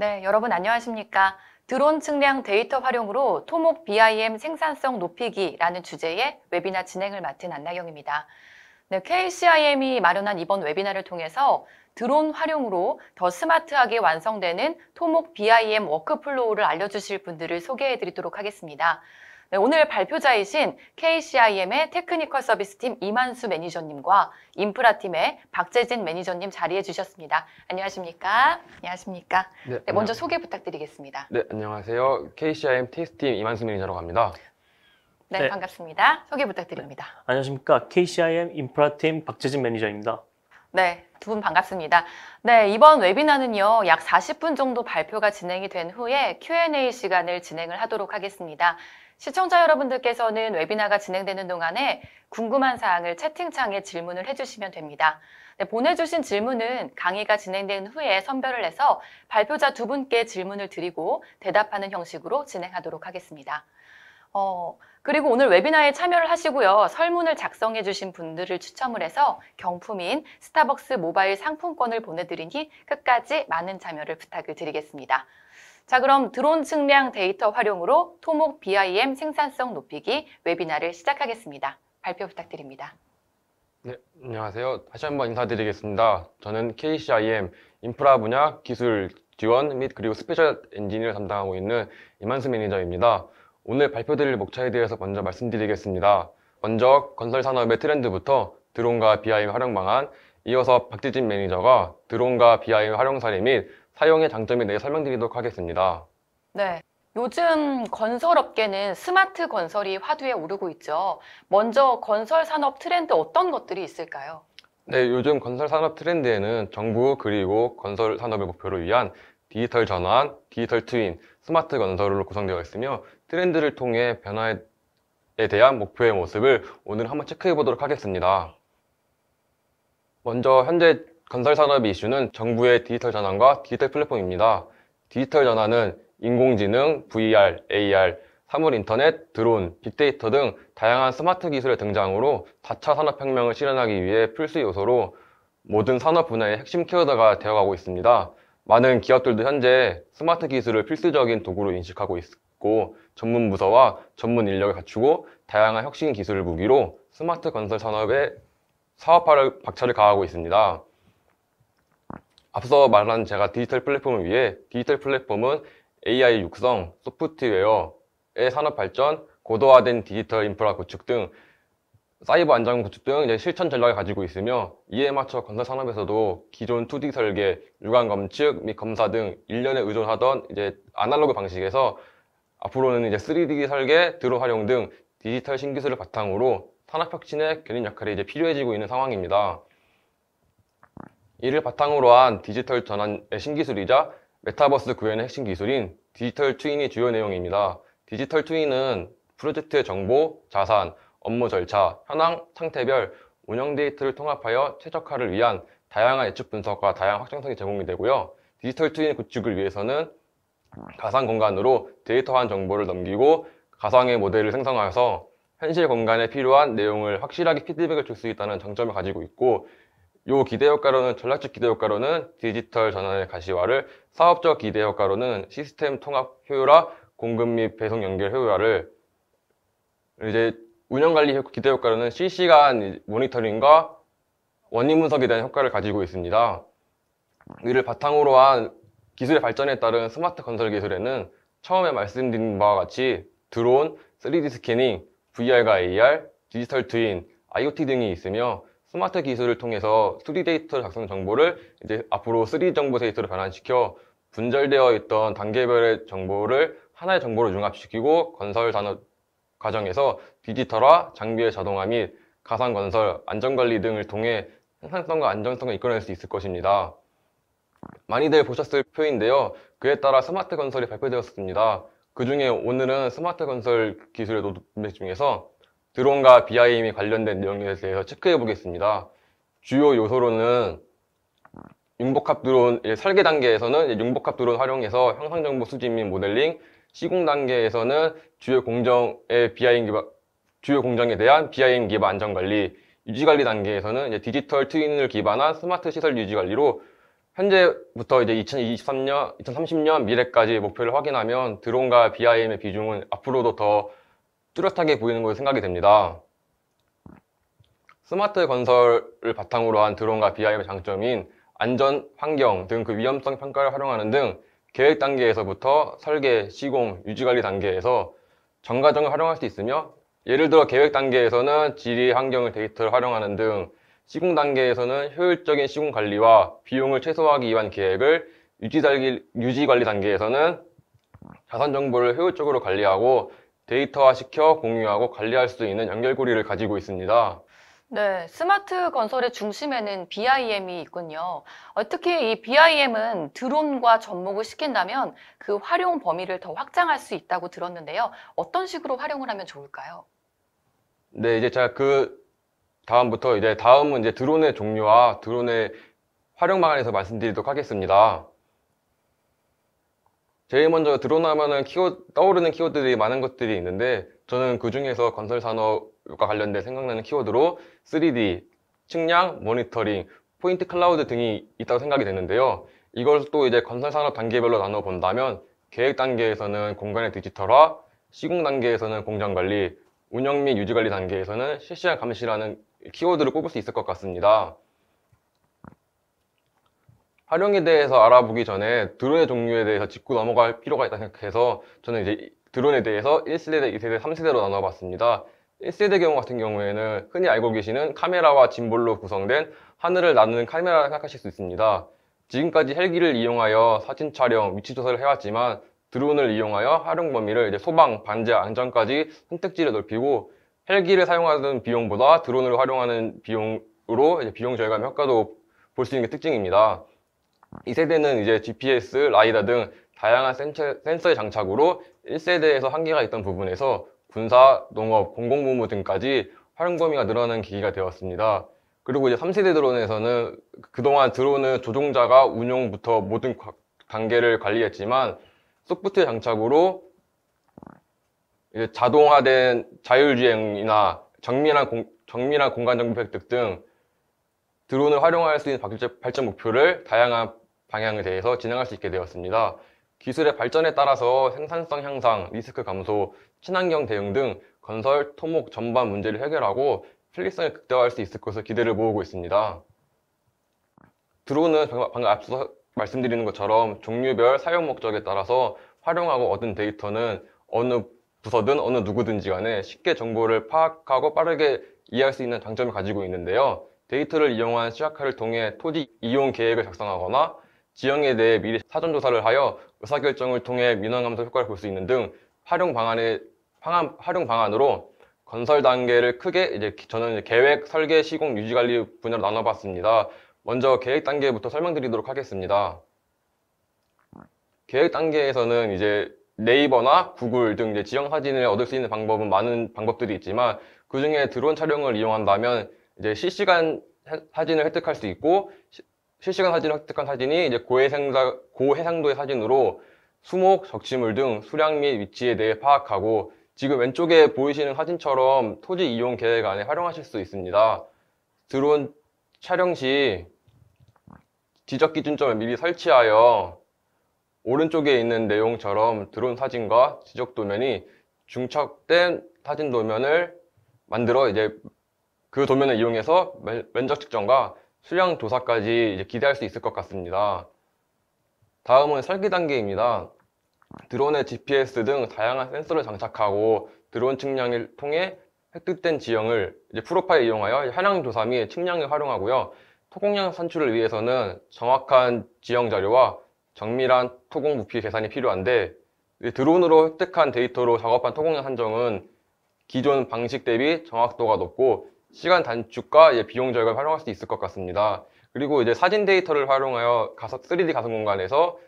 네, 여러분 안녕하십니까? 드론 측량 데이터 활용으로 토목 BIM 생산성 높이기라는 주제의 웨비나 진행을 맡은 안나경입니다. 네, KCIM이 마련한 이번 웨비나를 통해서 드론 활용으로 더 스마트하게 완성되는 토목 BIM 워크플로우를 알려주실 분들을 소개해 드리도록 하겠습니다. 네, 오늘 발표자이신 KCIM의 테크니컬 서비스팀 이만수 매니저님과 인프라팀의 박재진 매니저님 자리해 주셨습니다. 안녕하십니까? 안녕하십니까? 네, 먼저 소개 부탁드리겠습니다. 네, 안녕하세요. KCIM 테스트팀 이만수 매니저라고 합니다. 네, 반갑습니다. 소개 부탁드립니다. 안녕하십니까. KCIM 인프라팀 박재진 매니저입니다. 네, 두 분 반갑습니다. 네, 이번 웨비나는요, 약 40분 정도 발표가 진행이 된 후에 Q&A 시간을 진행을 하도록 하겠습니다. 시청자 여러분들께서는 웨비나가 진행되는 동안에 궁금한 사항을 채팅창에 질문을 해주시면 됩니다. 네, 보내주신 질문은 강의가 진행된 후에 선별을 해서 발표자 두 분께 질문을 드리고 대답하는 형식으로 진행하도록 하겠습니다. 그리고 오늘 웨비나에 참여를 하시고요. 설문을 작성해 주신 분들을 추첨을 해서 경품인 스타벅스 모바일 상품권을 보내드리니 끝까지 많은 참여를 부탁을 드리겠습니다. 자, 그럼 드론 측량 데이터 활용으로 토목 BIM 생산성 높이기 웨비나를 시작하겠습니다. 발표 부탁드립니다. 네, 안녕하세요. 다시 한번 인사드리겠습니다. 저는 KCIM 인프라 분야 기술 지원 및 그리고 스페셜 엔지니어를 담당하고 있는 이만수 매니저입니다. 오늘 발표드릴 목차에 대해서 먼저 말씀드리겠습니다. 먼저 건설 산업의 트렌드부터 드론과 BIM 활용 방안, 이어서 박재진 매니저가 드론과 BIM 활용 사례 및 사용의 장점에 대해 설명드리도록 하겠습니다. 네. 요즘 건설업계는 스마트 건설이 화두에 오르고 있죠. 먼저 건설 산업 트렌드 어떤 것들이 있을까요? 네, 요즘 건설 산업 트렌드에는 정부 그리고 건설 산업의 목표를 위한 디지털 전환, 디지털 트윈, 스마트 건설로 구성되어 있으며 트렌드를 통해 변화에 대한 목표의 모습을 오늘 한번 체크해 보도록 하겠습니다. 먼저 현재 건설 산업의 이슈는 정부의 디지털 전환과 디지털 플랫폼입니다. 디지털 전환은 인공지능, VR, AR, 사물 인터넷, 드론, 빅데이터 등 다양한 스마트 기술의 등장으로 4차 산업혁명을 실현하기 위해 필수 요소로 모든 산업 분야의 핵심 키워드가 되어가고 있습니다. 많은 기업들도 현재 스마트 기술을 필수적인 도구로 인식하고 있고 전문 부서와 전문 인력을 갖추고 다양한 혁신 기술을 무기로 스마트 건설 산업에 사업화를 박차를 가하고 있습니다. 앞서 말한 제가 디지털 플랫폼을 위해 디지털 플랫폼은 AI 육성, 소프트웨어의 산업 발전, 고도화된 디지털 인프라 구축 등 사이버 안전 구축 등 실천 전략을 가지고 있으며 이에 맞춰 건설 산업에서도 기존 2D 설계, 육안 검측 및 검사 등 일련에 의존하던 아날로그 방식에서 앞으로는 3D 설계, 드론 활용 등 디지털 신기술을 바탕으로 산업 혁신의 견인 역할이 필요해지고 있는 상황입니다. 이를 바탕으로 한 디지털 전환의 신기술이자 메타버스 구현의 핵심 기술인 디지털 트윈이 주요 내용입니다. 디지털 트윈은 프로젝트의 정보, 자산, 업무 절차, 현황, 상태별, 운영 데이터를 통합하여 최적화를 위한 다양한 예측 분석과 다양한 확장성이 제공이 되고요. 디지털 트윈 구축을 위해서는 가상 공간으로 데이터화한 정보를 넘기고 가상의 모델을 생성하여서 현실 공간에 필요한 내용을 확실하게 피드백을 줄 수 있다는 장점을 가지고 있고 요 기대 효과로는 전략적 기대 효과로는 디지털 전환의 가시화를, 사업적 기대 효과로는 시스템 통합 효율화, 공급 및 배송 연결 효율화를, 운영 관리 기대 효과로는 실시간 모니터링과 원인 분석에 대한 효과를 가지고 있습니다. 이를 바탕으로 한 기술의 발전에 따른 스마트 건설 기술에는 처음에 말씀드린 바와 같이 드론, 3D 스캐닝, VR과 AR, 디지털 트윈, IoT 등이 있으며 스마트 기술을 통해서 2D 데이터 작성 정보를 앞으로 3D 정보 데이터로 변환시켜 분절되어 있던 단계별의 정보를 하나의 정보로 융합시키고 건설 산업 과정에서 디지털화, 장비의 자동화 및 가상 건설, 안전관리 등을 통해 생산성과 안전성을 이끌어낼 수 있을 것입니다. 많이들 보셨을 표인데요. 그에 따라 스마트 건설이 발표되었습니다. 그 중에 오늘은 스마트 건설 기술의 로드맵 중에서 드론과 BIM이 관련된 내용에 대해서 체크해 보겠습니다. 주요 요소로는 융복합 드론, 설계 단계에서는 융복합 드론 활용해서 형상 정보 수집 및 모델링, 시공 단계에서는 주요 공정의 주요 공정에 대한 BIM 기반 안전 관리, 유지 관리 단계에서는 디지털 트윈을 기반한 스마트 시설 유지 관리로 현재부터 이제 2023년, 2030년 미래까지 목표를 확인하면 드론과 BIM의 비중은 앞으로도 더 뚜렷하게 보이는 것으로 생각이 됩니다. 스마트 건설을 바탕으로 한 드론과 BIM의 장점인 안전, 환경 등 그 위험성 평가를 활용하는 등 계획 단계에서부터 설계, 시공, 유지관리 단계에서 전 과정을 활용할 수 있으며, 예를 들어 계획 단계에서는 지리, 환경을 데이터를 활용하는 등, 시공 단계에서는 효율적인 시공 관리와 비용을 최소화하기 위한 계획을, 유지 관리 단계에서는 자산 정보를 효율적으로 관리하고 데이터화시켜 공유하고 관리할 수 있는 연결고리를 가지고 있습니다. 네, 스마트 건설의 중심에는 BIM이 있군요. 특히 이 BIM은 드론과 접목을 시킨다면 그 활용 범위를 더 확장할 수 있다고 들었는데요. 어떤 식으로 활용을 하면 좋을까요? 네, 이제 제가 다음은 이제 드론의 종류와 드론의 활용 방안에 대해서 말씀드리도록 하겠습니다. 제일 먼저 드론 하면은 떠오르는 키워드들이 많은 것들이 있는데, 저는 그 중에서 건설 산업과 관련된 생각나는 키워드로 3D, 측량, 모니터링, 포인트 클라우드 등이 있다고 생각이 되는데요. 이걸 또 이제 건설 산업 단계별로 나눠 본다면, 계획 단계에서는 공간의 디지털화, 시공 단계에서는 공장 관리, 운영 및 유지 관리 단계에서는 실시간 감시라는 키워드를 꼽을 수 있을 것 같습니다. 활용에 대해서 알아보기 전에 드론의 종류에 대해서 짚고 넘어갈 필요가 있다 생각해서, 저는 이제 드론에 대해서 1세대, 2세대, 3세대로 나눠봤습니다. 1세대 경우 같은 경우에는 흔히 알고 계시는 카메라와 짐볼로 구성된 하늘을 나누는 카메라를 생각하실 수 있습니다. 지금까지 헬기를 이용하여 사진 촬영, 위치 조사를 해왔지만, 드론을 이용하여 활용 범위를 이제 소방, 반제, 안전까지 선택지를 넓히고, 헬기를 사용하는 비용보다 드론을 활용하는 비용으로 이제 비용 절감 효과도 볼 수 있는 게 특징입니다. 이 세대는 이제 GPS, 라이다 등 다양한 센서의 장착으로 1세대에서 한계가 있던 부분에서 군사, 농업, 공공부무 등까지 활용 범위가 늘어나는 계기가 되었습니다. 그리고 이제 3세대 드론에서는 그동안 드론은 조종자가 운용부터 모든 단계를 관리했지만, 소프트웨어 장착으로 이제 자동화된 자율주행이나 정밀한 공간 정보 획득 등 드론을 활용할 수 있는 발전 목표를 다양한 방향에 대해서 진행할 수 있게 되었습니다. 기술의 발전에 따라서 생산성 향상, 리스크 감소, 친환경 대응 등 건설, 토목 전반 문제를 해결하고 편리성을 극대화할 수 있을 것을 기대를 모으고 있습니다. 드론은 방금 앞서 말씀드리는 것처럼 종류별 사용 목적에 따라서 활용하고 얻은 데이터는 어느 부서든 어느 누구든지 간에 쉽게 정보를 파악하고 빠르게 이해할 수 있는 장점을 가지고 있는데요. 데이터를 이용한 시각화를 통해 토지 이용 계획을 작성하거나 지형에 대해 미리 사전 조사를 하여 의사결정을 통해 민원 감소 효과를 볼 수 있는 등 활용 방안으로 건설 단계를 크게 저는 이제 계획, 설계, 시공, 유지 관리 분야로 나눠봤습니다. 먼저 계획 단계부터 설명드리도록 하겠습니다. 계획 단계에서는 이제 네이버나 구글 등 이제 지형 사진을 얻을 수 있는 방법은 많은 방법들이 있지만, 그 중에 드론 촬영을 이용한다면 이제 실시간 사진을 획득할 수 있고, 실시간 사진을 획득한 사진이 이제 고해상도의 사진으로 수목, 적치물 등 수량 및 위치에 대해 파악하고, 지금 왼쪽에 보이시는 사진처럼 토지 이용 계획 안에 활용하실 수 있습니다. 드론 촬영 시 지적 기준점을 미리 설치하여 오른쪽에 있는 내용처럼 드론 사진과 지적 도면이 중첩된 사진 도면을 만들어 이제 그 도면을 이용해서 면적 측정과 수량 조사까지 이제 기대할 수 있을 것 같습니다. 다음은 설계 단계입니다. 드론의 GPS 등 다양한 센서를 장착하고 드론 측량을 통해 획득된 지형을 이제 프로파일 이용하여 현황 조사 및 측량에 활용하고요. 토공량 산출을 위해서는 정확한 지형 자료와 정밀한 토공 부피 계산이 필요한데, 드론으로 획득한 데이터로 작업한 토공량 산정은 기존 방식 대비 정확도가 높고 시간 단축과 비용 절감을 활용할 수 있을 것 같습니다. 그리고 이제 사진 데이터를 활용하여 3D 가상 공간에서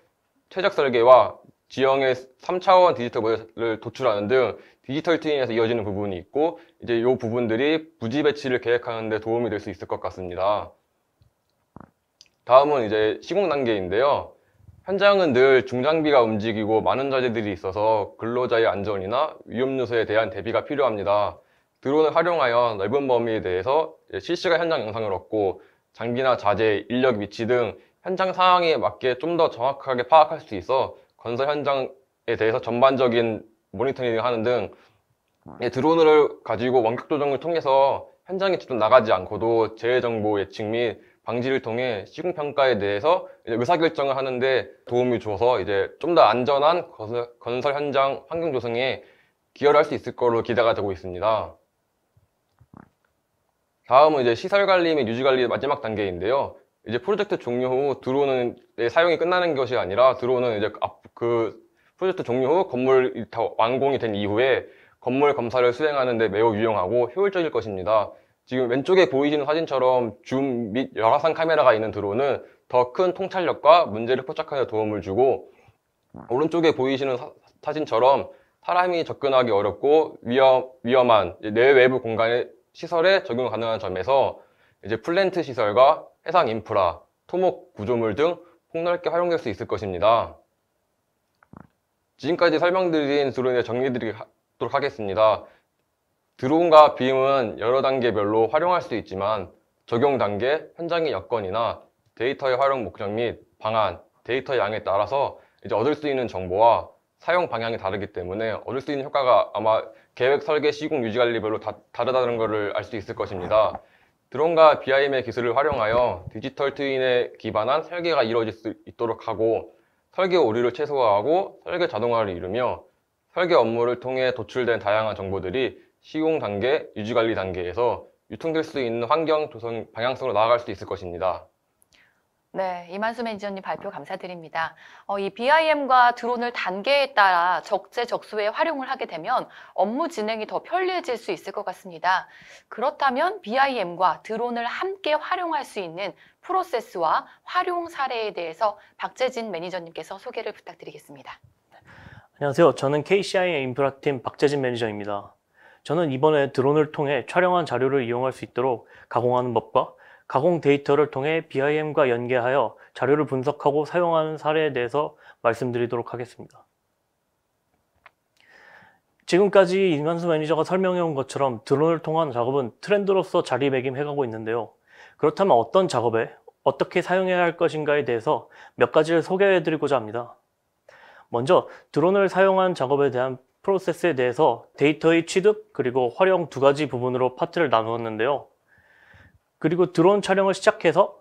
최적 설계와 지형의 3차원 디지털 모델을 도출하는 등 디지털 트윈에서 이어지는 부분이 있고, 이제 이 부분들이 부지 배치를 계획하는 데 도움이 될 수 있을 것 같습니다. 다음은 이제 시공 단계인데요. 현장은 늘 중장비가 움직이고 많은 자재들이 있어서 근로자의 안전이나 위험 요소에 대한 대비가 필요합니다. 드론을 활용하여 넓은 범위에 대해서 실시간 현장 영상을 얻고 장비나 자재, 인력 위치 등 현장 상황에 맞게 좀 더 정확하게 파악할 수 있어 건설 현장에 대해서 전반적인 모니터링을 하는 등 드론을 가지고 원격 조정을 통해서 현장에 직접 나가지 않고도 재해 정보 예측 및 방지를 통해 시공 평가에 대해서 의사결정을 하는데 도움이 줘서 이제 좀 더 안전한 건설 현장 환경 조성에 기여를 할 수 있을 거로 기대가 되고 있습니다. 다음은 이제 시설 관리 및 유지 관리 마지막 단계인데요. 이제 프로젝트 종료 후 드론은 사용이 끝나는 것이 아니라 드론은 이제 그 프로젝트 종료 후 건물이 다 완공이 된 이후에 건물 검사를 수행하는 데 매우 유용하고 효율적일 것입니다. 지금 왼쪽에 보이시는 사진처럼 줌 및 열화상 카메라가 있는 드론은 더 큰 통찰력과 문제를 포착하는 데 도움을 주고, 오른쪽에 보이시는 사진처럼 사람이 접근하기 어렵고 위험한 내외부 공간의 시설에 적용 가능한 점에서 이제 플랜트 시설과 해상 인프라, 토목 구조물 등 폭넓게 활용될 수 있을 것입니다. 지금까지 설명드린 드론에 정리해드리도록 하겠습니다. 드론과 빔은 여러 단계별로 활용할 수 있지만 적용 단계, 현장의 여건이나 데이터의 활용 목적 및 방안, 데이터 양에 따라서 이제 얻을 수 있는 정보와 사용 방향이 다르기 때문에 얻을 수 있는 효과가 아마 계획, 설계, 시공, 유지 관리별로 다르다는 것을 알 수 있을 것입니다. 드론과 BIM의 기술을 활용하여 디지털 트윈에 기반한 설계가 이루어질 수 있도록 하고, 설계 오류를 최소화하고 설계 자동화를 이루며 설계 업무를 통해 도출된 다양한 정보들이 시공 단계, 유지 관리 단계에서 유통될 수 있는 환경 조성 방향성으로 나아갈 수 있을 것입니다. 네, 이만수 매니저님 발표 감사드립니다. 이 BIM과 드론을 단계에 따라 적재적소에 활용을 하게 되면 업무 진행이 더 편리해질 수 있을 것 같습니다. 그렇다면 BIM과 드론을 함께 활용할 수 있는 프로세스와 활용 사례에 대해서 박재진 매니저님께서 소개를 부탁드리겠습니다. 안녕하세요. 저는 KCIM 인프라팀 박재진 매니저입니다. 저는 이번에 드론을 통해 촬영한 자료를 이용할 수 있도록 가공하는 법과 가공 데이터를 통해 BIM과 연계하여 자료를 분석하고 사용하는 사례에 대해서 말씀드리도록 하겠습니다. 지금까지 이만수 매니저가 설명해온 것처럼 드론을 통한 작업은 트렌드로서 자리매김해가고 있는데요. 그렇다면 어떤 작업에 어떻게 사용해야 할 것인가에 대해서 몇 가지를 소개해드리고자 합니다. 먼저 드론을 사용한 작업에 대한 프로세스에 대해서 데이터의 취득 그리고 활용 두 가지 부분으로 파트를 나누었는데요. 그리고 드론 촬영을 시작해서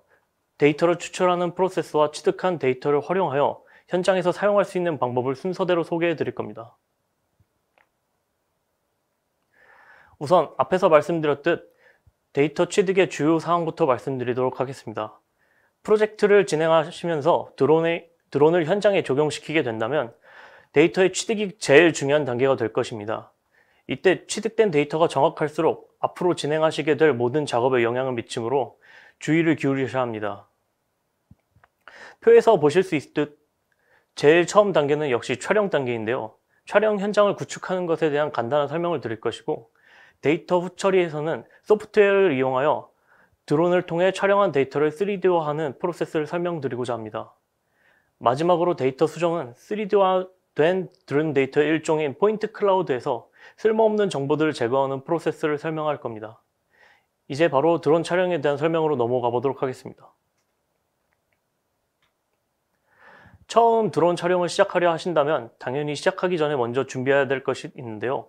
데이터를 추출하는 프로세스와 취득한 데이터를 활용하여 현장에서 사용할 수 있는 방법을 순서대로 소개해 드릴 겁니다. 우선 앞에서 말씀드렸듯 데이터 취득의 주요 사항부터 말씀드리도록 하겠습니다. 프로젝트를 진행하시면서 드론을 현장에 적용시키게 된다면 데이터의 취득이 제일 중요한 단계가 될 것입니다. 이때 취득된 데이터가 정확할수록 앞으로 진행하시게 될 모든 작업에 영향을 미치므로 주의를 기울이셔야 합니다. 표에서 보실 수 있듯 제일 처음 단계는 역시 촬영 단계인데요. 촬영 현장을 구축하는 것에 대한 간단한 설명을 드릴 것이고, 데이터 후처리에서는 소프트웨어를 이용하여 드론을 통해 촬영한 데이터를 3D화하는 프로세스를 설명드리고자 합니다. 마지막으로 데이터 수정은 3D화된 드론 데이터의 일종인 포인트 클라우드에서 쓸모없는 정보들을 제거하는 프로세스를 설명할 겁니다. 이제 바로 드론 촬영에 대한 설명으로 넘어가 보도록 하겠습니다. 처음 드론 촬영을 시작하려 하신다면 당연히 시작하기 전에 먼저 준비해야 될 것이 있는데요.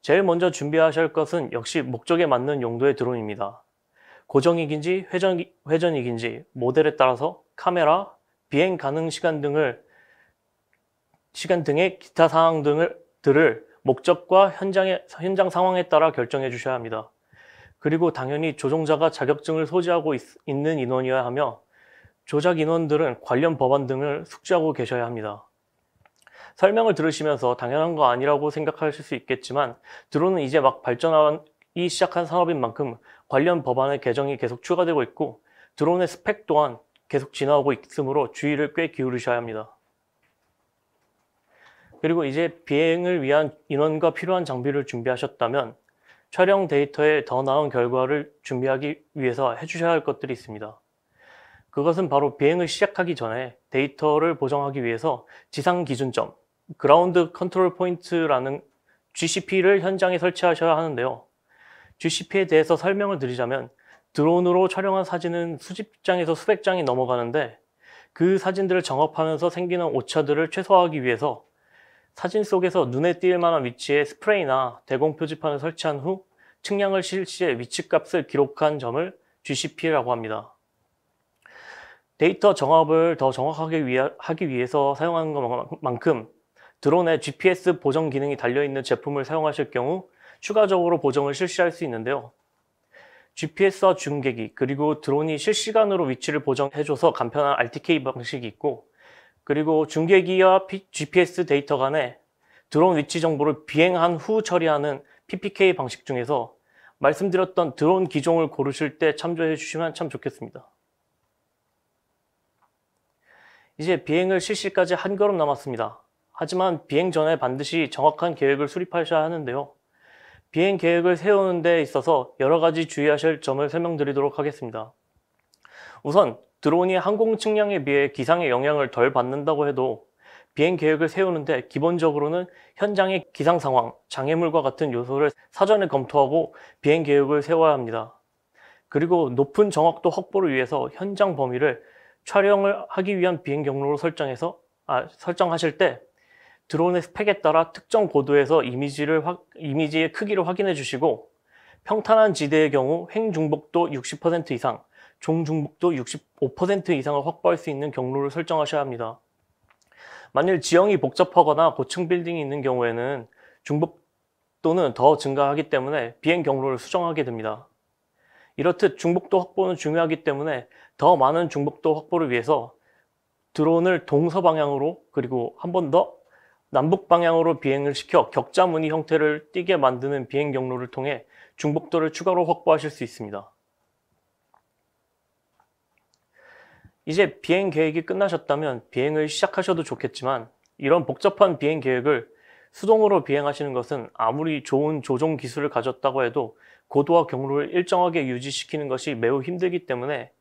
제일 먼저 준비하셔야 할 것은 역시 목적에 맞는 용도의 드론입니다. 고정익인지 회전익인지 모델에 따라서 카메라, 비행 가능 시간 등의 기타 사항들을 목적과 현장 상황에 따라 결정해 주셔야 합니다. 그리고 당연히 조종자가 자격증을 소지하고 있는 인원이어야 하며 조작 인원들은 관련 법안 등을 숙지하고 계셔야 합니다. 설명을 들으시면서 당연한 거 아니라고 생각하실 수 있겠지만 드론은 이제 막 발전하기 시작한 산업인 만큼 관련 법안의 개정이 계속 추가되고 있고 드론의 스펙 또한 계속 진화하고 있으므로 주의를 꽤 기울이셔야 합니다. 그리고 이제 비행을 위한 인원과 필요한 장비를 준비하셨다면 촬영 데이터에 더 나은 결과를 준비하기 위해서 해주셔야 할 것들이 있습니다. 그것은 바로 비행을 시작하기 전에 데이터를 보정하기 위해서 지상 기준점, 그라운드 컨트롤 포인트라는 GCP를 현장에 설치하셔야 하는데요. GCP에 대해서 설명을 드리자면 드론으로 촬영한 사진은 수십 장에서 수백 장이 넘어가는데 그 사진들을 정업하면서 생기는 오차들을 최소화하기 위해서 사진 속에서 눈에 띌 만한 위치에 스프레이나 대공 표지판을 설치한 후 측량을 실시해 위치값을 기록한 점을 GCP라고 합니다. 데이터 정합을 더 정확하게 하기 위해서 사용하는 것만큼 드론에 GPS 보정 기능이 달려있는 제품을 사용하실 경우 추가적으로 보정을 실시할 수 있는데요. GPS와 중계기, 그리고 드론이 실시간으로 위치를 보정해줘서 간편한 RTK 방식이 있고, 그리고 중계기와 GPS 데이터 간에 드론 위치 정보를 비행한 후 처리하는 PPK 방식 중에서 말씀드렸던 드론 기종을 고르실 때 참조해 주시면 참 좋겠습니다. 이제 비행을 실시까지 한 걸음 남았습니다. 하지만 비행 전에 반드시 정확한 계획을 수립하셔야 하는데요. 비행 계획을 세우는 데 있어서 여러 가지 주의하실 점을 설명드리도록 하겠습니다. 우선 드론이 항공 측량에 비해 기상의 영향을 덜 받는다고 해도 비행 계획을 세우는데 기본적으로는 현장의 기상 상황, 장애물과 같은 요소를 사전에 검토하고 비행 계획을 세워야 합니다. 그리고 높은 정확도 확보를 위해서 현장 범위를 촬영을 하기 위한 비행 경로로 설정하실 때 드론의 스펙에 따라 특정 고도에서 이미지의 크기를 확인해 주시고, 평탄한 지대의 경우 횡중복도 60% 이상, 종중복도 65% 이상을 확보할 수 있는 경로를 설정하셔야 합니다. 만일 지형이 복잡하거나 고층 빌딩이 있는 경우에는 중복도는 더 증가하기 때문에 비행 경로를 수정하게 됩니다. 이렇듯 중복도 확보는 중요하기 때문에 더 많은 중복도 확보를 위해서 드론을 동서방향으로, 그리고 한 번 더 남북 방향으로 비행을 시켜 격자 무늬 형태를 띠게 만드는 비행 경로를 통해 중복도를 추가로 확보하실 수 있습니다. 이제 비행 계획이 끝나셨다면 비행을 시작하셔도 좋겠지만, 이런 복잡한 비행 계획을 수동으로 비행하시는 것은 아무리 좋은 조종 기술을 가졌다고 해도 고도와 경로를 일정하게 유지시키는 것이 매우 힘들기 때문에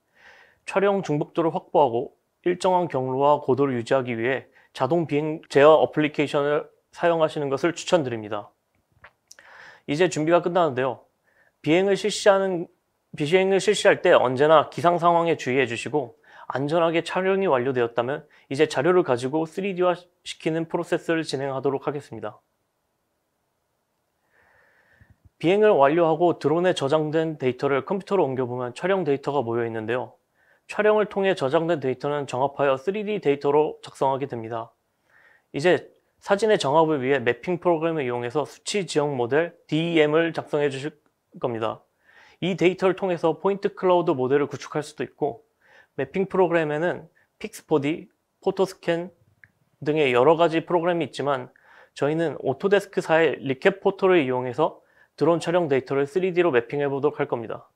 촬영 중복도를 확보하고 일정한 경로와 고도를 유지하기 위해 자동 비행 제어 어플리케이션을 사용하시는 것을 추천드립니다. 이제 준비가 끝나는데요. 비행을 실시할 때 언제나 기상 상황에 주의해 주시고, 안전하게 촬영이 완료되었다면 이제 자료를 가지고 3D화 시키는 프로세스를 진행하도록 하겠습니다. 비행을 완료하고 드론에 저장된 데이터를 컴퓨터로 옮겨보면 촬영 데이터가 모여 있는데요. 촬영을 통해 저장된 데이터는 정합하여 3D 데이터로 작성하게 됩니다. 이제 사진의 정합을 위해 매핑 프로그램을 이용해서 수치 지형 모델 DEM을 작성해 주실 겁니다. 이 데이터를 통해서 포인트 클라우드 모델을 구축할 수도 있고, 매핑 프로그램에는 픽스4D, 포토스캔 등의 여러 가지 프로그램이 있지만 저희는 오토데스크사의 리캡 포토를 이용해서 드론 촬영 데이터를 3D로 매핑해 보도록 할 겁니다.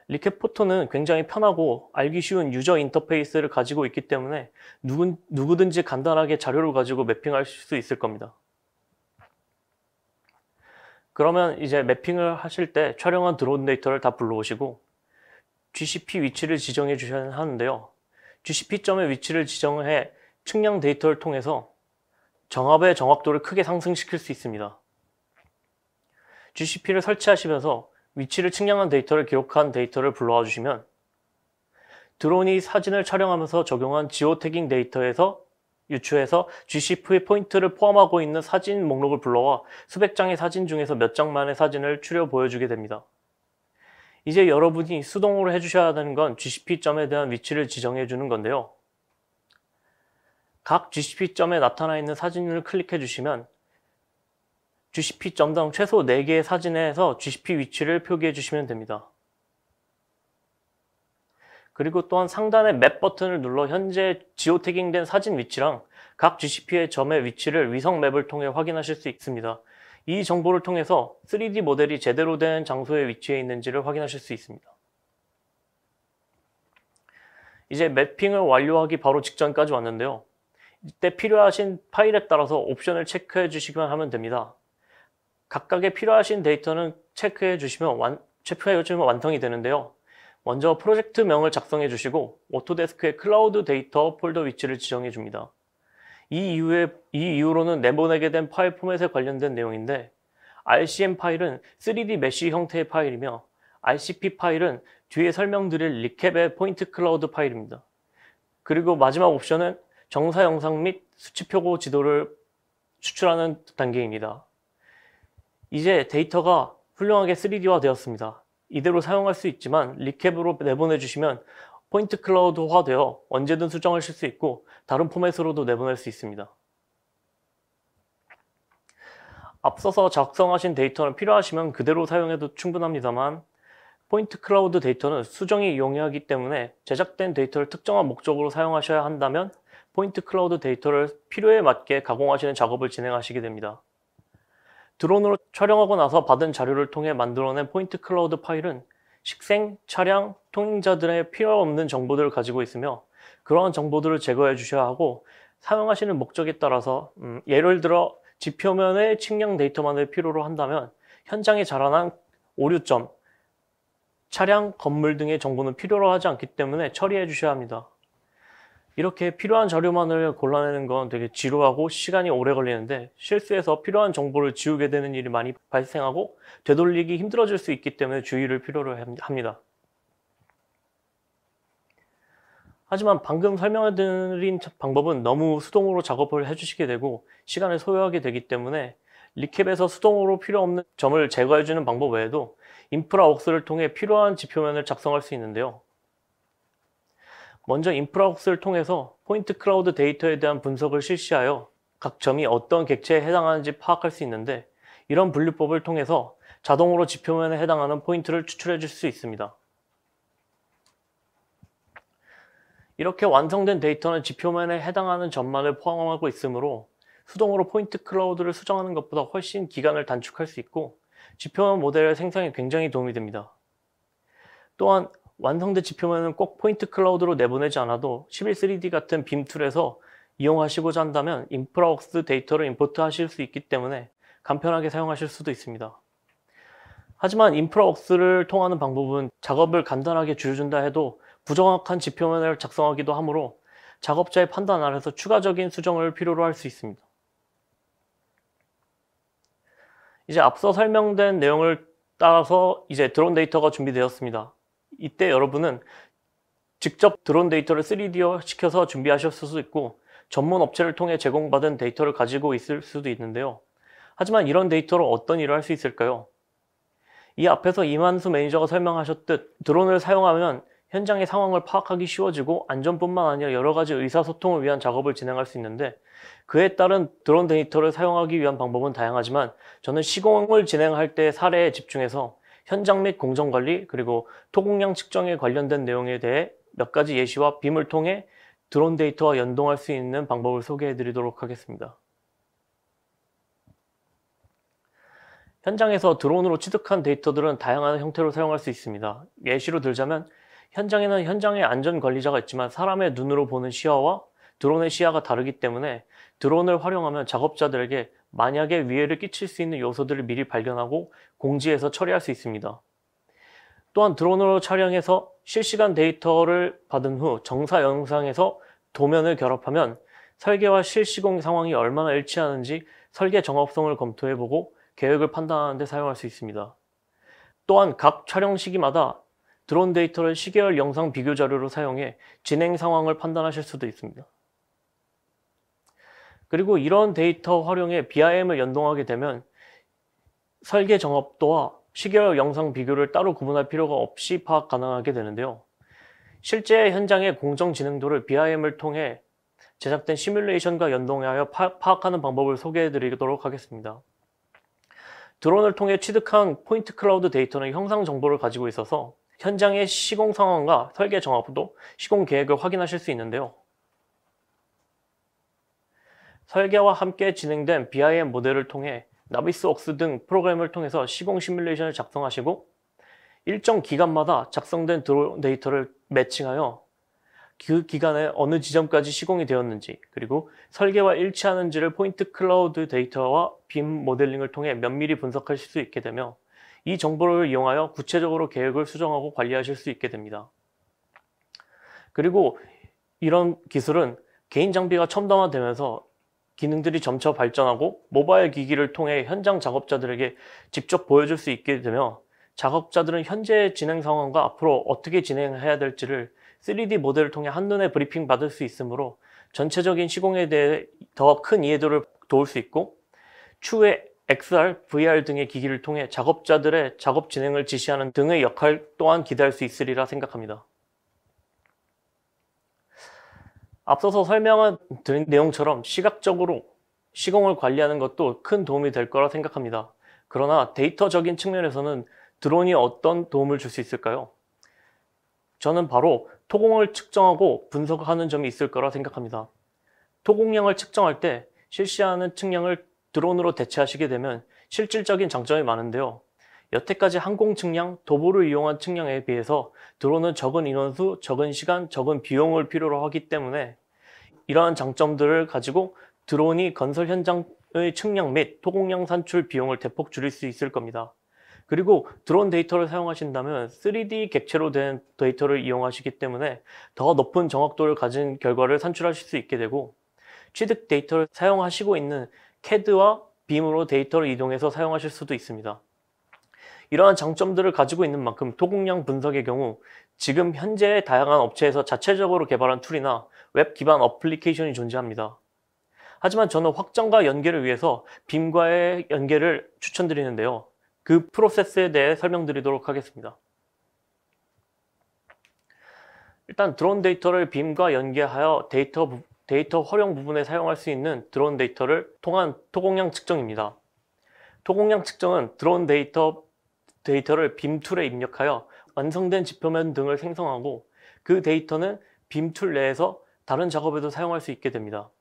리캡 포토는 굉장히 편하고 알기 쉬운 유저 인터페이스를 가지고 있기 때문에 누구든지 간단하게 자료를 가지고 매핑할 수 있을 겁니다. 그러면 이제 매핑을 하실 때 촬영한 드론 데이터를 다 불러오시고 GCP 위치를 지정해 주셔야 하는데요. GCP점의 위치를 지정해 측량 데이터를 통해서 정합의 정확도를 크게 상승시킬 수 있습니다. GCP를 설치하시면서 위치를 측량한 데이터를 기록한 데이터를 불러와 주시면 드론이 사진을 촬영하면서 적용한 지오태깅 데이터에서 유추해서 GCP 포인트를 포함하고 있는 사진 목록을 불러와 수백 장의 사진 중에서 몇 장만의 사진을 추려 보여주게 됩니다. 이제 여러분이 수동으로 해주셔야 하는 건 GCP점에 대한 위치를 지정해 주는 건데요. 각 GCP점에 나타나 있는 사진을 클릭해 주시면 GCP점당 최소 4개의 사진에서 GCP 위치를 표기해 주시면 됩니다. 그리고 또한 상단의 맵 버튼을 눌러 현재 지오태깅된 사진 위치랑 각 GCP의 점의 위치를 위성 맵을 통해 확인하실 수 있습니다. 이 정보를 통해서 3D 모델이 제대로 된 장소에 위치해 있는지를 확인하실 수 있습니다. 이제 매핑을 완료하기 바로 직전까지 왔는데요. 이때 필요하신 파일에 따라서 옵션을 체크해 주시기만 하면 됩니다. 각각의 필요하신 데이터는 체크해 주시면 완성이 되는데요. 먼저 프로젝트명을 작성해 주시고 오토데스크의 클라우드 데이터 폴더 위치를 지정해 줍니다. 이 이후로는 내보내게 된 파일 포맷에 관련된 내용인데 RCM 파일은 3D 메쉬 형태의 파일이며 RCP 파일은 뒤에 설명드릴 리캡의 포인트 클라우드 파일입니다. 그리고 마지막 옵션은 정사 영상 및 수치표고 지도를 추출하는 단계입니다. 이제 데이터가 훌륭하게 3D화 되었습니다. 이대로 사용할 수 있지만 리캡으로 내보내주시면 포인트 클라우드화 되어 언제든 수정하실 수 있고 다른 포맷으로도 내보낼 수 있습니다. 앞서서 작성하신 데이터는 필요하시면 그대로 사용해도 충분합니다만 포인트 클라우드 데이터는 수정이 용이하기 때문에 제작된 데이터를 특정한 목적으로 사용하셔야 한다면 포인트 클라우드 데이터를 필요에 맞게 가공하시는 작업을 진행하시게 됩니다. 드론으로 촬영하고 나서 받은 자료를 통해 만들어낸 포인트 클라우드 파일은 식생, 차량, 통행자들의 필요 없는 정보들을 가지고 있으며 그러한 정보들을 제거해 주셔야 하고 사용하시는 목적에 따라서 예를 들어 지표면의 측량 데이터만을 필요로 한다면 현장에 자라난 오류점, 차량, 건물 등의 정보는 필요로 하지 않기 때문에 처리해 주셔야 합니다. 이렇게 필요한 자료만을 골라내는 건 되게 지루하고 시간이 오래 걸리는데 실수해서 필요한 정보를 지우게 되는 일이 많이 발생하고 되돌리기 힘들어질 수 있기 때문에 주의를 필요로 합니다. 하지만 방금 설명해드린 방법은 너무 수동으로 작업을 해주시게 되고 시간을 소요하게 되기 때문에 리캡에서 수동으로 필요 없는 점을 제거해주는 방법 외에도 인프라웍스를 통해 필요한 지표면을 작성할 수 있는데요. 먼저 인프라웍스를 통해서 포인트 클라우드 데이터에 대한 분석을 실시하여 각 점이 어떤 객체에 해당하는지 파악할 수 있는데 이런 분류법을 통해서 자동으로 지표면에 해당하는 포인트를 추출해 줄 수 있습니다. 이렇게 완성된 데이터는 지표면에 해당하는 점만을 포함하고 있으므로 수동으로 포인트 클라우드를 수정하는 것보다 훨씬 기간을 단축할 수 있고 지표면 모델의 생성에 굉장히 도움이 됩니다. 또한 완성된 지표면은 꼭 포인트 클라우드로 내보내지 않아도 11-3D 같은 빔 툴에서 이용하시고자 한다면 인프라웍스 데이터를 임포트 하실 수 있기 때문에 간편하게 사용하실 수도 있습니다. 하지만 인프라웍스를 통하는 방법은 작업을 간단하게 줄여준다 해도 부정확한 지표면을 작성하기도 하므로 작업자의 판단 아래서 추가적인 수정을 필요로 할 수 있습니다. 이제 앞서 설명된 내용을 따라서 이제 드론 데이터가 준비되었습니다. 이때 여러분은 직접 드론 데이터를 3D화 시켜서 준비하셨을 수도 있고 전문 업체를 통해 제공받은 데이터를 가지고 있을 수도 있는데요. 하지만 이런 데이터로 어떤 일을 할 수 있을까요? 이 앞에서 이만수 매니저가 설명하셨듯 드론을 사용하면 현장의 상황을 파악하기 쉬워지고 안전뿐만 아니라 여러 가지 의사소통을 위한 작업을 진행할 수 있는데 그에 따른 드론 데이터를 사용하기 위한 방법은 다양하지만 저는 시공을 진행할 때 사례에 집중해서 현장 및 공정관리 그리고 토공량 측정에 관련된 내용에 대해 몇 가지 예시와 빔을 통해 드론 데이터와 연동할 수 있는 방법을 소개해 드리도록 하겠습니다. 현장에서 드론으로 취득한 데이터들은 다양한 형태로 사용할 수 있습니다. 예시로 들자면 현장에는 현장의 안전관리자가 있지만 사람의 눈으로 보는 시야와 드론의 시야가 다르기 때문에 드론을 활용하면 작업자들에게 만약에 위해를 끼칠 수 있는 요소들을 미리 발견하고 공지해서 처리할 수 있습니다. 또한 드론으로 촬영해서 실시간 데이터를 받은 후 정사 영상에서 도면을 결합하면 설계와 실시공 상황이 얼마나 일치하는지 설계 정합성을 검토해보고 계획을 판단하는 데 사용할 수 있습니다. 또한 각 촬영 시기마다 드론 데이터를 시계열 영상 비교 자료로 사용해 진행 상황을 판단하실 수도 있습니다. 그리고 이런 데이터 활용에 BIM을 연동하게 되면 설계 정확도와 시계열 영상 비교를 따로 구분할 필요가 없이 파악 가능하게 되는데요. 실제 현장의 공정 진행도를 BIM을 통해 제작된 시뮬레이션과 연동하여 파악하는 방법을 소개해 드리도록 하겠습니다. 드론을 통해 취득한 포인트 클라우드 데이터는 형상 정보를 가지고 있어서 현장의 시공 상황과 설계 정확도, 시공 계획을 확인하실 수 있는데요. 설계와 함께 진행된 BIM 모델을 통해 나비스웍스 등 프로그램을 통해서 시공 시뮬레이션을 작성하시고 일정 기간마다 작성된 드론 데이터를 매칭하여 그 기간에 어느 지점까지 시공이 되었는지 그리고 설계와 일치하는지를 포인트 클라우드 데이터와 빔 모델링을 통해 면밀히 분석하실 수 있게 되며 이 정보를 이용하여 구체적으로 계획을 수정하고 관리하실 수 있게 됩니다. 그리고 이런 기술은 개인 장비가 첨단화되면서 기능들이 점차 발전하고 모바일 기기를 통해 현장 작업자들에게 직접 보여줄 수 있게 되며 작업자들은 현재 진행 상황과 앞으로 어떻게 진행해야 될지를 3D 모델을 통해 한눈에 브리핑 받을 수 있으므로 전체적인 시공에 대해 더 큰 이해도를 도울 수 있고, 추후에 XR, VR 등의 기기를 통해 작업자들의 작업 진행을 지시하는 등의 역할 또한 기대할 수 있으리라 생각합니다. 앞서서 설명한 드린 내용처럼 시각적으로 시공을 관리하는 것도 큰 도움이 될 거라 생각합니다. 그러나 데이터적인 측면에서는 드론이 어떤 도움을 줄 수 있을까요? 저는 바로 토공을 측정하고 분석하는 점이 있을 거라 생각합니다. 토공량을 측정할 때 실시하는 측량을 드론으로 대체하시게 되면 실질적인 장점이 많은데요. 여태까지 항공 측량, 도보를 이용한 측량에 비해서 드론은 적은 인원수, 적은 시간, 적은 비용을 필요로 하기 때문에 이러한 장점들을 가지고 드론이 건설 현장의 측량 및 토공량 산출 비용을 대폭 줄일 수 있을 겁니다. 그리고 드론 데이터를 사용하신다면 3D 객체로 된 데이터를 이용하시기 때문에 더 높은 정확도를 가진 결과를 산출하실 수 있게 되고, 취득 데이터를 사용하시고 있는 CAD와 빔으로 데이터를 이동해서 사용하실 수도 있습니다. 이러한 장점들을 가지고 있는 만큼 토공량 분석의 경우 지금 현재 다양한 업체에서 자체적으로 개발한 툴이나 웹 기반 어플리케이션이 존재합니다. 하지만 저는 확장과 연계를 위해서 빔과의 연계를 추천드리는데요. 그 프로세스에 대해 설명드리도록 하겠습니다. 일단 드론 데이터를 빔과 연계하여 데이터 활용 부분에 사용할 수 있는 드론 데이터를 통한 토공량 측정입니다. 토공량 측정은 드론 데이터를 빔 툴에 입력하여 완성된 지표면 등을 생성하고, 그 데이터는 빔 툴 내에서 다른 작업에도 사용할 수 있게 됩니다.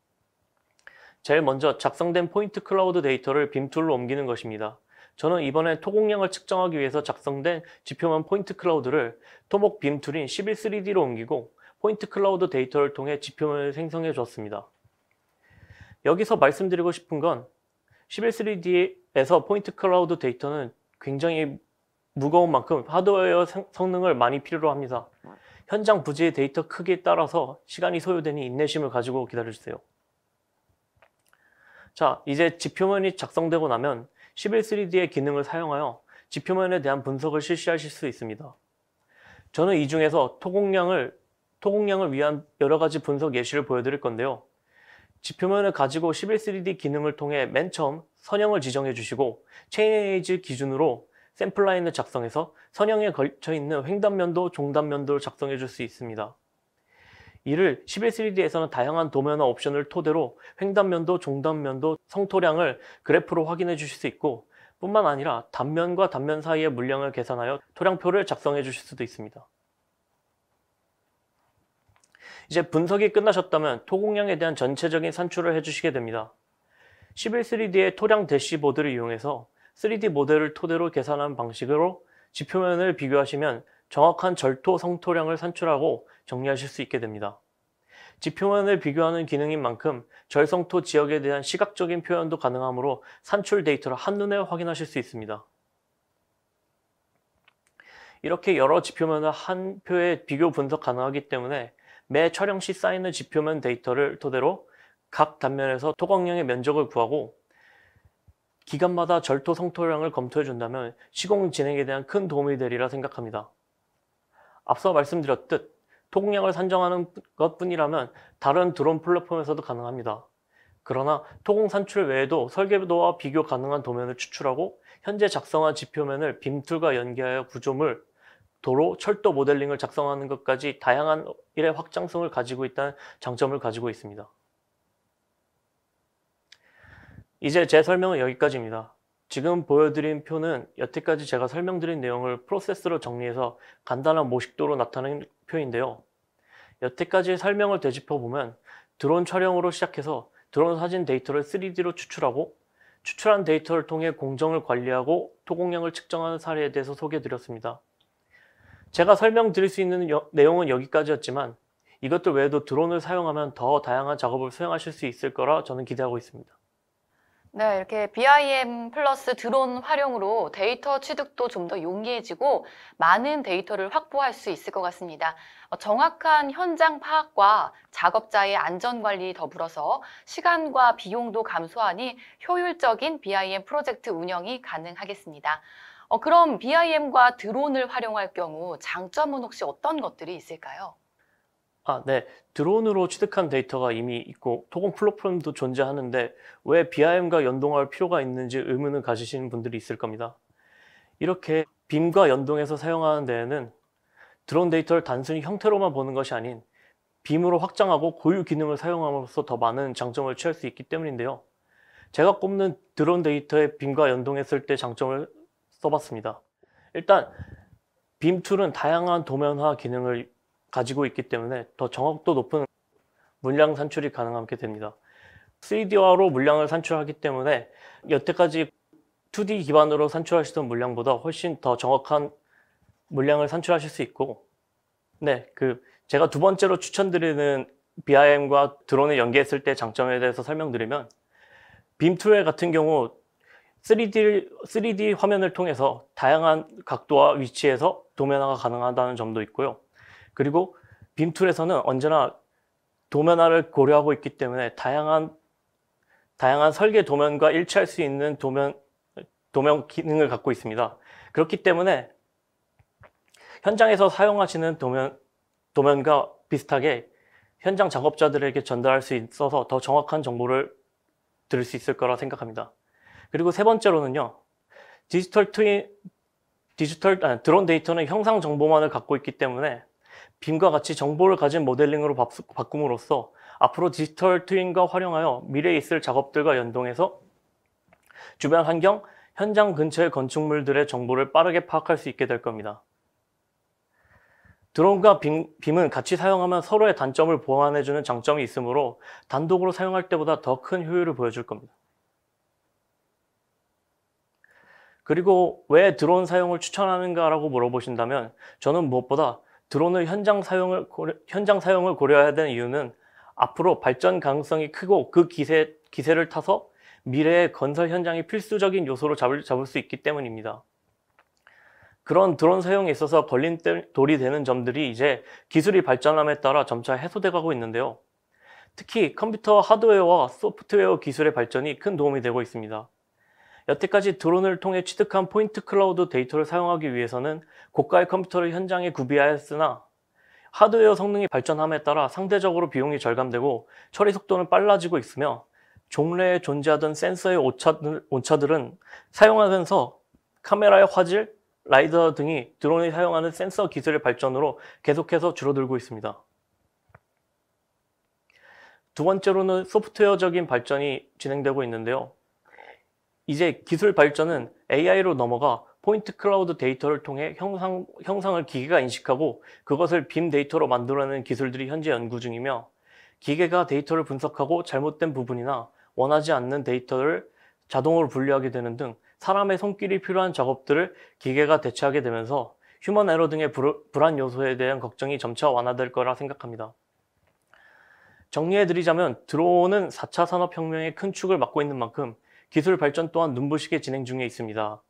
제일 먼저 작성된 포인트 클라우드 데이터를 빔 툴로 옮기는 것입니다. 저는 이번에 토공량을 측정하기 위해서 작성된 지표면 포인트 클라우드를 토목 빔 툴인 11-3D로 옮기고 포인트 클라우드 데이터를 통해 지표면을 생성해 주었습니다. 여기서 말씀드리고 싶은 건 11-3D에서 포인트 클라우드 데이터는 굉장히 무거운 만큼 하드웨어 성능을 많이 필요로 합니다. 현장 부지의 데이터 크기에 따라서 시간이 소요되니 인내심을 가지고 기다려주세요. 자, 이제 지표면이 작성되고 나면 11-3D의 기능을 사용하여 지표면에 대한 분석을 실시하실 수 있습니다. 저는 이 중에서 토공량을 위한 여러 가지 분석 예시를 보여드릴 건데요. 지표면을 가지고 11-3D 기능을 통해 맨 처음 선형을 지정해 주시고 체인에이지 기준으로 샘플 라인을 작성해서 선형에 걸쳐 있는 횡단면도, 종단면도를 작성해 줄 수 있습니다. 이를 11-3D에서는 다양한 도면화 옵션을 토대로 횡단면도, 종단면도, 성토량을 그래프로 확인해 주실 수 있고, 뿐만 아니라 단면과 단면 사이의 물량을 계산하여 토량표를 작성해 주실 수도 있습니다. 이제 분석이 끝나셨다면 토공량에 대한 전체적인 산출을 해주시게 됩니다. 11-3D의 토량 대시보드를 이용해서 3D 모델을 토대로 계산한 방식으로 지표면을 비교하시면 정확한 절토 성토량을 산출하고 정리하실 수 있게 됩니다. 지표면을 비교하는 기능인 만큼 절성토 지역에 대한 시각적인 표현도 가능하므로 산출 데이터를 한눈에 확인하실 수 있습니다. 이렇게 여러 지표면을 한 표에 비교 분석 가능하기 때문에 매 촬영 시 쌓이는 지표면 데이터를 토대로 각 단면에서 토광량의 면적을 구하고 기간마다 절토 성토량을 검토해 준다면 시공 진행에 대한 큰 도움이 되리라 생각합니다. 앞서 말씀드렸듯 토공량을 산정하는 것뿐이라면 다른 드론 플랫폼에서도 가능합니다. 그러나 토공 산출 외에도 설계도와 비교 가능한 도면을 추출하고 현재 작성한 지표면을 빔툴과 연계하여 구조물, 도로, 철도 모델링을 작성하는 것까지 다양한 일의 확장성을 가지고 있다는 장점을 가지고 있습니다. 이제 제 설명은 여기까지입니다. 지금 보여드린 표는 여태까지 제가 설명드린 내용을 프로세스로 정리해서 간단한 모식도로 나타낸 표인데요. 여태까지 설명을 되짚어보면 드론 촬영으로 시작해서 드론 사진 데이터를 3D로 추출하고 추출한 데이터를 통해 공정을 관리하고 토공량을 측정하는 사례에 대해서 소개해드렸습니다. 제가 설명드릴 수 있는 내용은 여기까지였지만 이것들 외에도 드론을 사용하면 더 다양한 작업을 수행하실 수 있을 거라 저는 기대하고 있습니다. 네, 이렇게 BIM 플러스 드론 활용으로 데이터 취득도 좀 더 용이해지고 많은 데이터를 확보할 수 있을 것 같습니다. 정확한 현장 파악과 작업자의 안전관리 더불어서 시간과 비용도 감소하니 효율적인 BIM 프로젝트 운영이 가능하겠습니다. 그럼 BIM과 드론을 활용할 경우 장점은 혹시 어떤 것들이 있을까요? 네. 드론으로 취득한 데이터가 이미 있고 토공 플랫폼도 존재하는데 왜 BIM과 연동할 필요가 있는지 의문을 가지시는 분들이 있을 겁니다. 이렇게 빔과 연동해서 사용하는 데에는 드론 데이터를 단순히 형태로만 보는 것이 아닌 빔으로 확장하고 고유 기능을 사용함으로써 더 많은 장점을 취할 수 있기 때문인데요. 제가 꼽는 드론 데이터에 빔과 연동했을 때 장점을 써봤습니다. 일단 빔 툴은 다양한 도면화 기능을 가지고 있기 때문에 더 정확도 높은 물량 산출이 가능하게 됩니다. 3D화로 물량을 산출하기 때문에 여태까지 2D 기반으로 산출하시던 물량보다 훨씬 더 정확한 물량을 산출하실 수 있고, 네, 제가 두 번째로 추천드리는 BIM과 드론을 연계했을 때 장점에 대해서 설명드리면, 빔 툴 같은 경우 3D 화면을 통해서 다양한 각도와 위치에서 도면화가 가능하다는 점도 있고요. 그리고 빔 툴에서는 언제나 도면화를 고려하고 있기 때문에 다양한 설계 도면과 일치할 수 있는 도면 기능을 갖고 있습니다. 그렇기 때문에 현장에서 사용하시는 도면과 비슷하게 현장 작업자들에게 전달할 수 있어서 더 정확한 정보를 들을 수 있을 거라 생각합니다. 그리고 세 번째로는요, 드론 데이터는 형상 정보만을 갖고 있기 때문에 빔과 같이 정보를 가진 모델링으로 바꿈으로써 앞으로 디지털 트윈과 활용하여 미래에 있을 작업들과 연동해서 주변 환경, 현장 근처의 건축물들의 정보를 빠르게 파악할 수 있게 될 겁니다. 드론과 빔은 같이 사용하면 서로의 단점을 보완해주는 장점이 있으므로 단독으로 사용할 때보다 더 큰 효율을 보여줄 겁니다. 그리고 왜 드론 사용을 추천하는가라고 물어보신다면 저는 무엇보다 드론의 현장 사용을 고려해야 되는 이유는 앞으로 발전 가능성이 크고 그 기세를 타서 미래의 건설 현장의 필수적인 요소로 잡을 수 있기 때문입니다. 그런 드론 사용에 있어서 걸림돌이 되는 점들이 이제 기술이 발전함에 따라 점차 해소돼 가고 있는데요. 특히 컴퓨터 하드웨어와 소프트웨어 기술의 발전이 큰 도움이 되고 있습니다. 여태까지 드론을 통해 취득한 포인트 클라우드 데이터를 사용하기 위해서는 고가의 컴퓨터를 현장에 구비하였으나 하드웨어 성능이 발전함에 따라 상대적으로 비용이 절감되고 처리 속도는 빨라지고 있으며 종래에 존재하던 센서의 오차들은 사용하면서 카메라의 화질, 라이더 등이 드론이 사용하는 센서 기술의 발전으로 계속해서 줄어들고 있습니다. 두 번째로는 소프트웨어적인 발전이 진행되고 있는데요. 이제 기술 발전은 AI로 넘어가 포인트 클라우드 데이터를 통해 형상을 기계가 인식하고 그것을 빔 데이터로 만들어내는 기술들이 현재 연구 중이며 기계가 데이터를 분석하고 잘못된 부분이나 원하지 않는 데이터를 자동으로 분류하게 되는 등 사람의 손길이 필요한 작업들을 기계가 대체하게 되면서 휴먼 에러 등의 불안 요소에 대한 걱정이 점차 완화될 거라 생각합니다. 정리해드리자면 드론은 4차 산업혁명의 큰 축을 맡고 있는 만큼 기술 발전 또한 눈부시게 진행 중에 있습니다.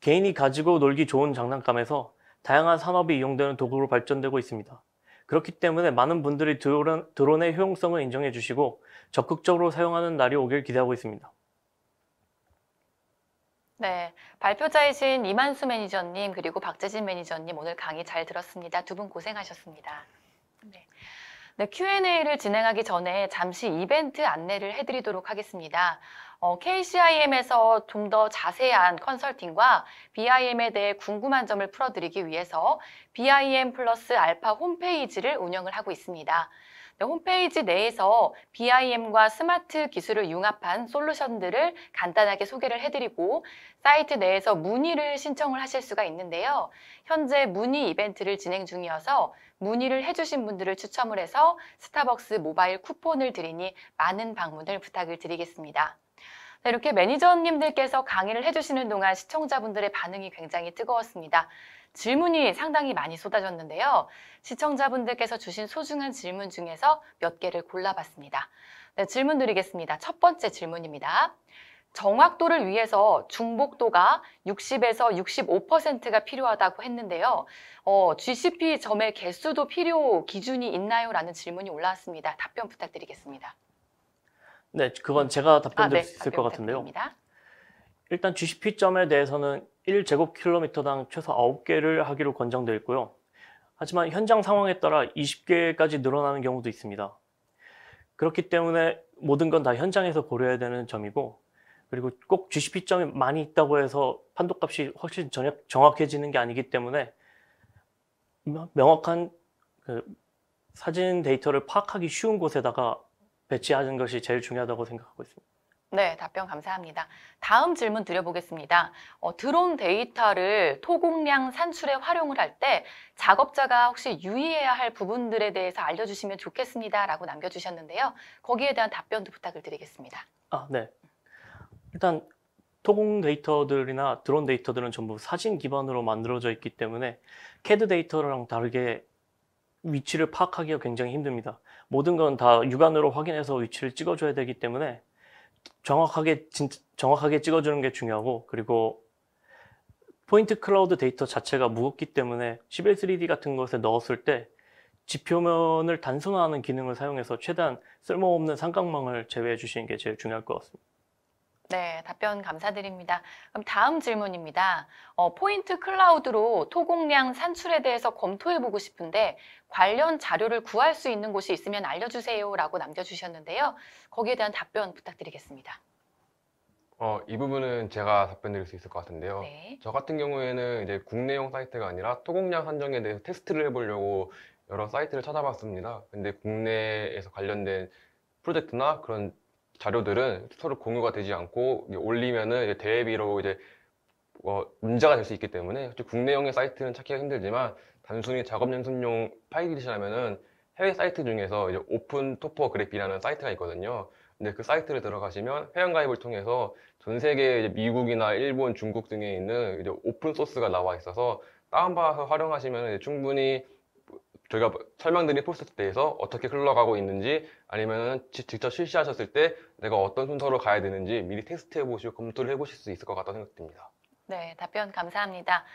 개인이 가지고 놀기 좋은 장난감에서 다양한 산업이 이용되는 도구로 발전되고 있습니다. 그렇기 때문에 많은 분들이 드론의 효용성을 인정해 주시고 적극적으로 사용하는 날이 오길 기대하고 있습니다. 네, 발표자이신 이만수 매니저님 그리고 박재진 매니저님 오늘 강의 잘 들었습니다. 두 분 고생하셨습니다. 네, Q&A를 진행하기 전에 잠시 이벤트 안내를 해드리도록 하겠습니다. KCIM에서 좀 더 자세한 컨설팅과 BIM에 대해 궁금한 점을 풀어드리기 위해서 BIM 플러스 알파 홈페이지를 운영을 하고 있습니다. 네, 홈페이지 내에서 BIM과 스마트 기술을 융합한 솔루션들을 간단하게 소개를 해드리고 사이트 내에서 문의를 신청을 하실 수가 있는데요. 현재 문의 이벤트를 진행 중이어서 문의를 해주신 분들을 추첨을 해서 스타벅스 모바일 쿠폰을 드리니 많은 방문을 부탁을 드리겠습니다. 네, 이렇게 매니저님들께서 강의를 해주시는 동안 시청자분들의 반응이 굉장히 뜨거웠습니다. 질문이 상당히 많이 쏟아졌는데요. 시청자분들께서 주신 소중한 질문 중에서 몇 개를 골라봤습니다. 네, 질문 드리겠습니다. 첫 번째 질문입니다. 정확도를 위해서 중복도가 60에서 65%가 필요하다고 했는데요. GCP 점의 개수도 필요 기준이 있나요? 라는 질문이 올라왔습니다. 답변 부탁드리겠습니다. 네, 그건 제가 답변 드릴 수 있을 것 답변 같은데요. 부탁드립니다. 일단 GCP 점에 대해서는 1제곱킬로미터당 최소 9개를 하기로 권장되어 있고요. 하지만 현장 상황에 따라 20개까지 늘어나는 경우도 있습니다. 그렇기 때문에 모든 건 다 현장에서 고려해야 되는 점이고, 그리고 꼭 GCP점이 많이 있다고 해서 판도값이 확실히 정확해지는 게 아니기 때문에 명확한 사진 데이터를 파악하기 쉬운 곳에다가 배치하는 것이 제일 중요하다고 생각하고 있습니다. 네, 답변 감사합니다. 다음 질문 드려보겠습니다. 드론 데이터를 토공량 산출에 활용을 할 때 작업자가 혹시 유의해야 할 부분들에 대해서 알려주시면 좋겠습니다. 라고 남겨주셨는데요. 거기에 대한 답변도 부탁을 드리겠습니다. 네. 일단 토공 데이터들이나 드론 데이터들은 전부 사진 기반으로 만들어져 있기 때문에 CAD 데이터랑 다르게 위치를 파악하기가 굉장히 힘듭니다. 모든 건 다 육안으로 확인해서 위치를 찍어줘야 되기 때문에 정확하게 찍어주는 게 중요하고, 그리고 포인트 클라우드 데이터 자체가 무겁기 때문에 11-3D 같은 것에 넣었을 때 지표면을 단순화하는 기능을 사용해서 최대한 쓸모없는 삼각망을 제외해 주시는 게 제일 중요할 것 같습니다. 네, 답변 감사드립니다. 그럼 다음 질문입니다. 포인트 클라우드로 토공량 산출에 대해서 검토해보고 싶은데 관련 자료를 구할 수 있는 곳이 있으면 알려주세요 라고 남겨주셨는데요. 거기에 대한 답변 부탁드리겠습니다. 이 부분은 제가 답변 드릴 수 있을 것 같은데요. 네. 저 같은 경우에는 이제 국내용 사이트가 아니라 토공량 산정에 대해서 테스트를 해보려고 여러 사이트를 찾아봤습니다. 근데 국내에서 관련된 프로젝트나 그런 자료들은 서로 공유가 되지 않고 올리면은 이제 대회비로 이제 문제가 될 수 있기 때문에 국내용의 사이트는 찾기가 힘들지만 단순히 작업 연습용 파일이시라면은 해외 사이트 중에서 이제 오픈 토포그래피라는 사이트가 있거든요. 근데 그 사이트를 들어가시면 회원가입을 통해서 전 세계 이제 미국이나 일본, 중국 등에 있는 이제 오픈 소스가 나와 있어서 다운받아서 활용하시면 이제 충분히 저희가 설명드린 프로세스에 대해서 어떻게 흘러가고 있는지 아니면 직접 실시하셨을 때 내가 어떤 순서로 가야 되는지 미리 테스트해 보시고 검토를 해 보실 수 있을 것 같다고 생각됩니다. 네, 답변 감사합니다.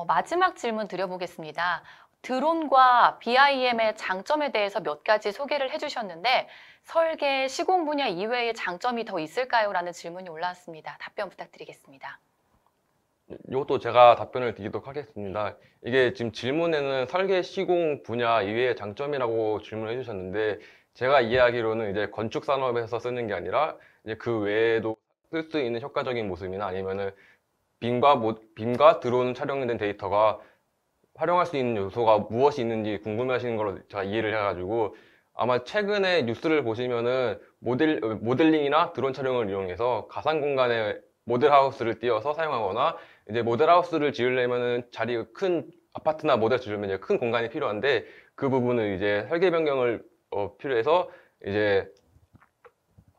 마지막 질문 드려보겠습니다. 드론과 BIM의 장점에 대해서 몇 가지 소개를 해주셨는데 설계, 시공 분야 이외의 장점이 더 있을까요? 라는 질문이 올라왔습니다. 답변 부탁드리겠습니다. 이것도 제가 답변을 드리도록 하겠습니다. 이게 지금 질문에는 설계 시공 분야 이외의 장점이라고 질문을 해주셨는데 제가 이해하기로는 이제 건축 산업에서 쓰는 게 아니라 이제 그 외에도 쓸 수 있는 효과적인 모습이나 아니면은 빔과 드론 촬영된 데이터가 활용할 수 있는 요소가 무엇이 있는지 궁금해하시는 걸로 제가 이해를 해가지고 아마 최근에 뉴스를 보시면은 모델링이나 드론 촬영을 이용해서 가상 공간에 모델하우스를 띄워서 사용하거나 이제 모델하우스를 지으려면은 큰 아파트나 모델 지으려면 이제 큰 공간이 필요한데 그 부분을 이제 설계 변경을 필요해서 이제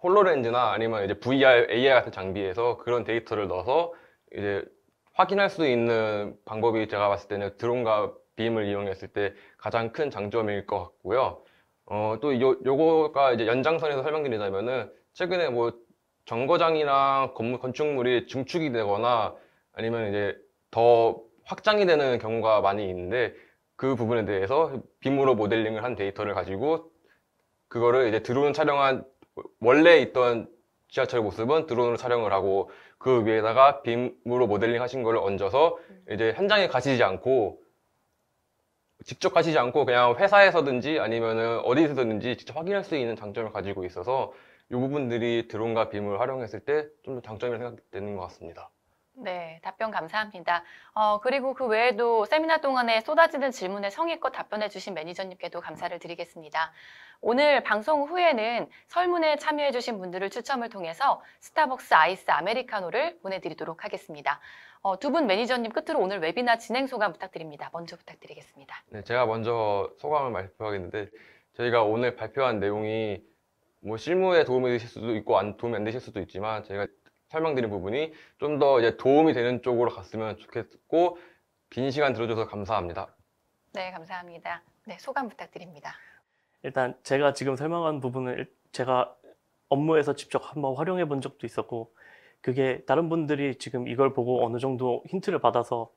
홀로렌즈나 아니면 이제 VR, AR 같은 장비에서 그런 데이터를 넣어서 이제 확인할 수 있는 방법이 제가 봤을 때는 드론과 빔을 이용했을 때 가장 큰 장점일 것 같고요. 또 요거가 이제 연장선에서 설명드리자면은 최근에 뭐 정거장이나 건축물이 증축이 되거나 아니면 이제 더 확장이 되는 경우가 많이 있는데 그 부분에 대해서 빔으로 모델링을 한 데이터를 가지고 그거를 이제 드론 촬영한 원래 있던 지하철 모습은 드론으로 촬영을 하고 그 위에다가 빔으로 모델링 하신 거를 얹어서 이제 현장에 가시지 않고 직접 가시지 않고 그냥 회사에서든지 아니면은 어디서든지 직접 확인할 수 있는 장점을 가지고 있어서 이 부분들이 드론과 빔을 활용했을 때 좀 더 장점이라고 생각되는 것 같습니다. 네, 답변 감사합니다. 그리고 그 외에도 세미나 동안에 쏟아지는 질문에 성의껏 답변해 주신 매니저님께도 감사를 드리겠습니다. 오늘 방송 후에는 설문에 참여해 주신 분들을 추첨을 통해서 스타벅스 아이스 아메리카노를 보내드리도록 하겠습니다. 두 분 매니저님 끝으로 오늘 웨비나 진행 소감 부탁드립니다. 먼저 부탁드리겠습니다. 네, 제가 먼저 소감을 발표하겠는데 저희가 오늘 발표한 내용이 뭐 실무에 도움이 되실 수도 있고 도움이 안 되실 수도 있지만 제가 설명드린 부분이 좀 더 이제 도움이 되는 쪽으로 갔으면 좋겠고 긴 시간 들어줘서 감사합니다. 네, 감사합니다. 네, 소감 부탁드립니다. 일단 제가 지금 설명한 부분을 제가 업무에서 직접 한번 활용해 본 적도 있었고, 그게 다른 분들이 지금 이걸 보고 어느 정도 힌트를 받아서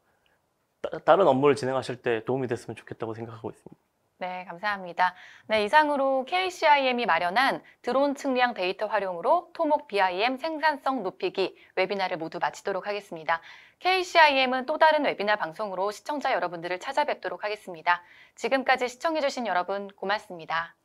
다른 업무를 진행하실 때 도움이 됐으면 좋겠다고 생각하고 있습니다. 네, 감사합니다. 네, 이상으로 KCIM이 마련한 드론 측량 데이터 활용으로 토목 BIM 생산성 높이기 웨비나를 모두 마치도록 하겠습니다. KCIM은 또 다른 웨비나 방송으로 시청자 여러분들을 찾아뵙도록 하겠습니다. 지금까지 시청해주신 여러분 고맙습니다.